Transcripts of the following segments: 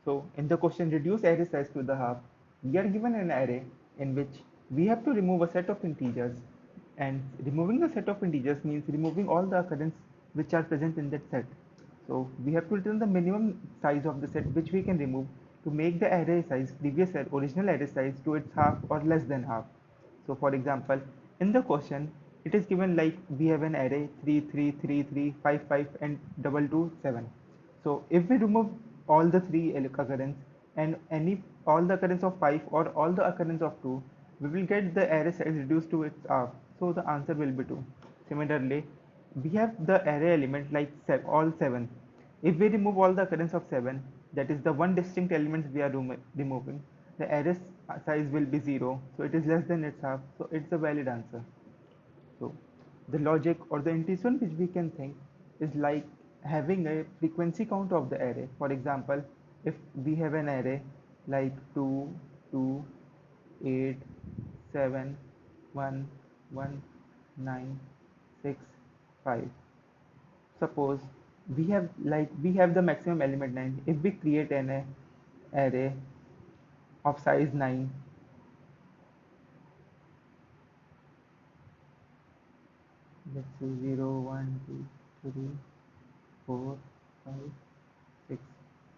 So in the question reduce array size to the half, we are given an array in which we have to remove a set of integers, and removing the set of integers means removing all the occurrences which are present in that set. So we have to return the minimum size of the set which we can remove to make the array size original array size to its half or less than half. So for example, in the question, it is given like we have an array 3, 3, 3, 3, 5, 5, and 2, 2, 7. So if we remove all the three occurrence and any all the occurrence of 5 or all the occurrence of 2, we will get the array size reduced to its half. So the answer will be 2. Similarly, we have the array element like all 7. If we remove all the occurrence of 7, that is the one distinct element we are removing, the array size will be 0, so it is less than its half, so it's a valid answer. So the logic or the intuition which we can think is like having a frequency count of the array. For example, if we have an array like 2, 2, 8, 7, 1, 1, 9, 6, 5. Suppose we have the maximum element 9. If we create an array of size 9, let's see, 0, 1, 2, 3, 4, 5, 6,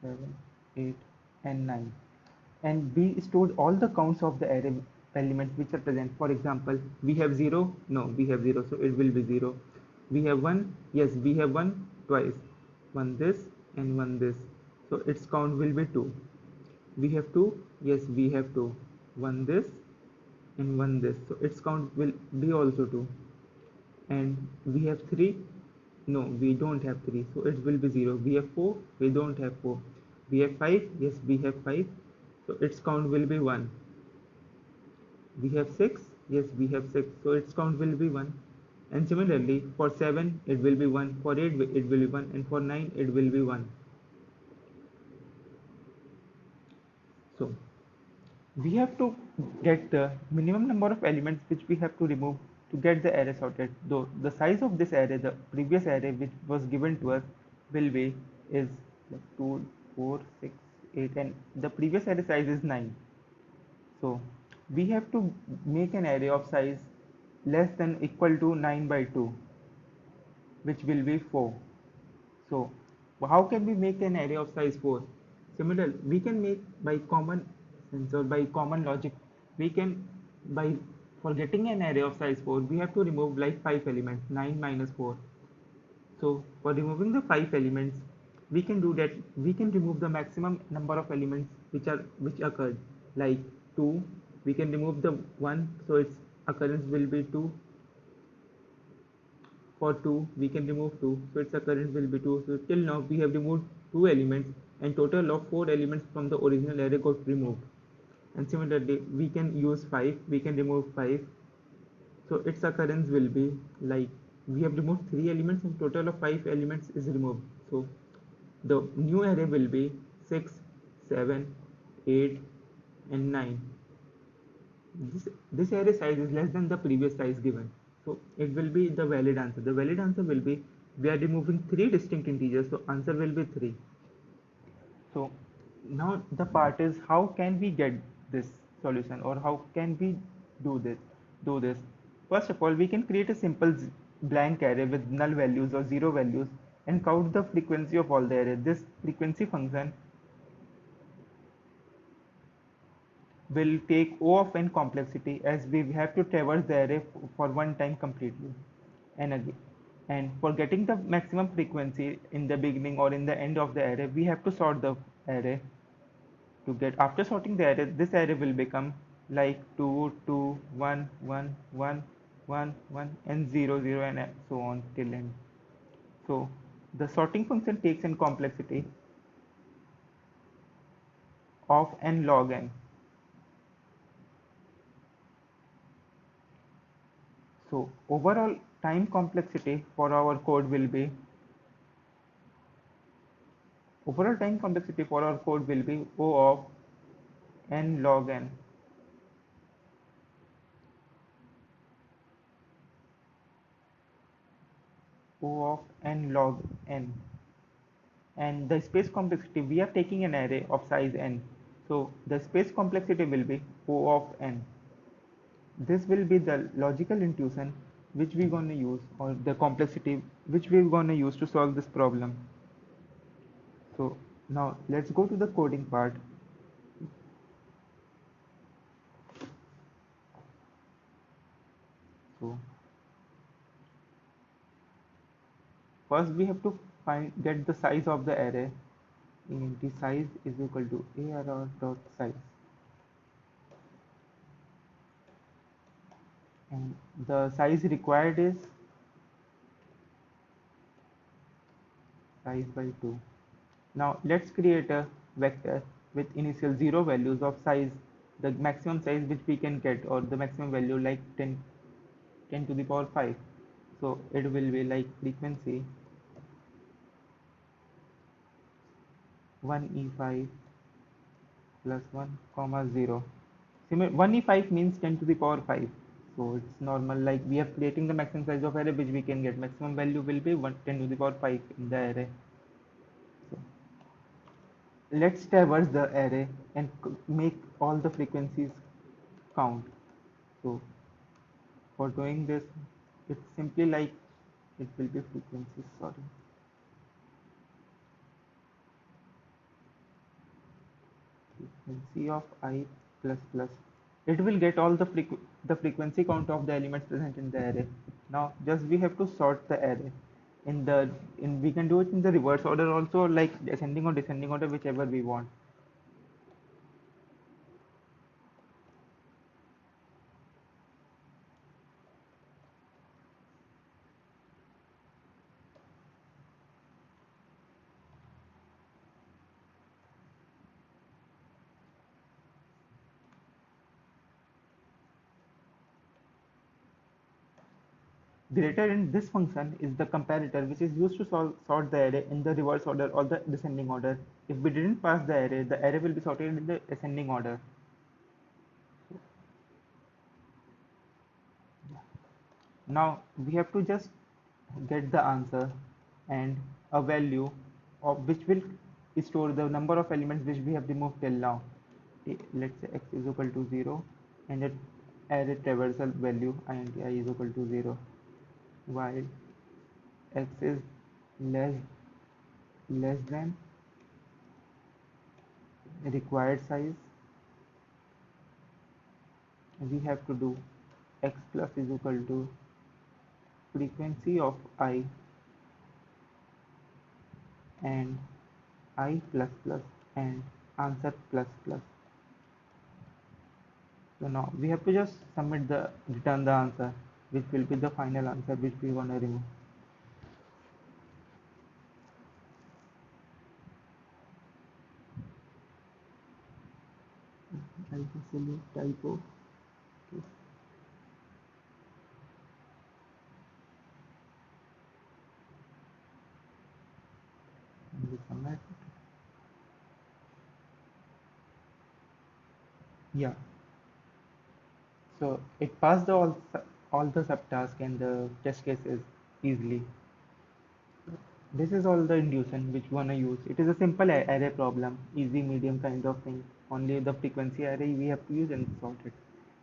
7, 8, and 9, and we stored all the counts of the array elements which are present. For example, we have 0, no, we have 0, so it will be 0. We have 1, yes, we have 1 twice, one this and one this, so its count will be 2. We have 2, yes, we have 2, one this and one this, so its count will be also 2. And we have 3, no, we don't have 3, so it will be 0. We have 4, we don't have 4. We have 5, yes, we have 5, so its count will be 1. We have 6, yes, we have 6, so its count will be 1. And similarly for 7 it will be 1, for 8 it will be 1, and for 9 it will be 1. So we have to get the minimum number of elements which we have to remove to get the array sorted. Though the size of this array, the previous array which was given to us, will be is like 2, 4, 6, 8, and the previous array size is 9. So we have to make an array of size less than equal to 9 by 2, which will be 4. So how can we make an array of size 4? Similar, we can make by common sense or by common logic. We can, by for getting an array of size 4, we have to remove like 5 elements, 9 minus 4. So for removing the 5 elements, we can do that. We can remove the maximum number of elements which occurred, like 2. We can remove the 1, so its occurrence will be 2. For 2, we can remove 2, so its occurrence will be 2. So till now we have removed 2 elements, and total of 4 elements from the original array got removed. And similarly, we can use 5, we can remove 5, so its occurrence will be like we have removed 3 elements and total of 5 elements is removed. So the new array will be 6, 7, 8, and 9. This array size is less than the previous size given, so it will be the valid answer. The valid answer will be, we are removing 3 distinct integers, so answer will be 3. So now the part is, how can we get this solution, or how can we do this? First of all, we can create a simple blank array with null values or zero values and count the frequency of all the array. This frequency function will take O of n complexity, as we have to traverse the array for one time completely. And again, and for getting the maximum frequency in the beginning or in the end of the array, we have to sort the array. To get, after sorting the array, this array will become like 2, 2, 1, 1, 1, 1, 1, and 0, 0, and so on till end. So the sorting function takes in complexity of n log n. So overall time complexity for our code will be, O of n log n. O of n log n. And the space complexity, we are taking an array of size n. So the space complexity will be O of n. This will be the logical intuition which we're going to use, or the complexity which we're going to use to solve this problem. So now let's go to the coding part. So first we have to get the size of the array. Int size is equal to arr dot size, and the size required is size by 2. Now let's create a vector with initial 0 values of size, the maximum size which we can get, or the maximum value like 10 to the power 5. So it will be like frequency 1e5 plus 1 comma 0. 1e5 means 10 to the power 5. So it's normal, like we are creating the maximum size of array which we can get. Maximum value will be 10 to the power 5 in the array. So let's traverse the array and make all the frequencies count. So for doing this, it's simply like it will be frequencies, sorry. Frequency of I plus plus. It will get all the frequency count of the elements present in the array. Now just we have to sort the array. In we can do it in the reverse order also, like ascending or descending order, whichever we want. Greater in this function is the comparator, which is used to sort the array in the reverse order or the descending order. If we didn't pass the array will be sorted in the ascending order. Now we have to just get the answer and a value of which will store the number of elements which we have removed till now. Let's say x is equal to 0, and that array traversal value int I is equal to 0, while x is less less than required size. We have to do x plus is equal to frequency of I and I plus plus and answer plus plus. So now we have to just return the answer, which will be the final answer which we want to remove. Absolute typo. Okay. And we submit. Yeah. So it passed all the subtask and the test cases easily. This is all the induction which we wanna use. It is a simple array problem, easy medium kind of thing. Only the frequency array we have to use and sort it.